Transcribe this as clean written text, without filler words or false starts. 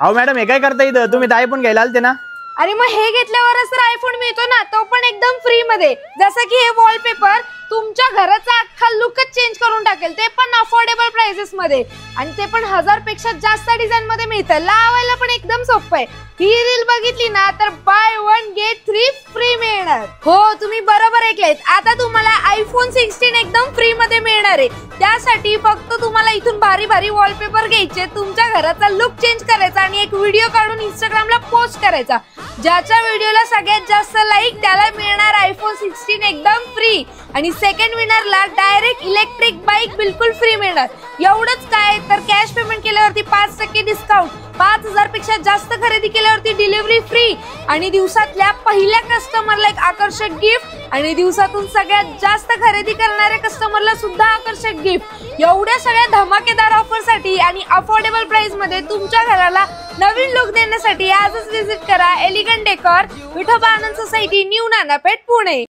अहो मॅडम हे काय करता इथं? तुम्ही तर आयफोन घ्यायला आलते ना? अरे मग हे घेतल्यावरच तर आयफोन मिळतो ना, तो पण एकदम फ्री मध्ये. जसं की हे वॉलपेपर तुमच्या घराचा अख्खा लुकच चेंज करून टाकेल, ते पण अफोर्डेबल प्राइसेस मध्ये. आणि ते पण 1000 पेक्षा जास्त डिझाईन मध्ये मिळतं. लावायला पण एकदम सोपं आहे. ही रील बघितली ना तर बाय 1 गेट 3 फ्री मिळणार. हो तुम्ही बरोबर ऐकलेत. आता तुम्हाला आयफोन 16 एकदम फ्री मध्ये मिळणार आहे. त्यासाठी फक्त तुम्हाला इथून भारी भारी वॉलपेपर घ्यायचे, तुमच्या घराचा लुक चेंज करायचा आणि एक व्हिडिओ काढून इंस्टाग्रामला पोस्ट करायचा. ज्याच्या व्हिडिओला सगळ्यात जास्त लाईक त्याला मिळणार आयफोन 16 एकदम फ्री. आणि सेकंड विनरला डायरेक्ट इलेक्ट्रिक बाईक बिलकुल फ्री मिळणार. एवढंच काय तर कॅश पेमेंट केल्यावरती 5% डिस्काउंट, 5000 पेक्षा जास्त खरेदी केल्यावरती डिलिव्हरी फ्री आणि दिवसातल्या पहिल्या कस्टमरला एक आकर्षक गिफ्ट आणि दिवसातून सगळ्यात जास्त खरेदी करणाऱ्या कस्टमरला सुद्धा आकर्षक गिफ्ट. एवढ्या सगळ्या धमाकेदार ऑफरसाठी आणि अफोर्डेबल प्राइस मध्ये तुमच्या घराला नवीन लुक देण्यासाठी आजच विजिट करा एलिगंट डेकोर, विठोबा आनंद सोसायटी, न्यू नानापेठ, पुणे.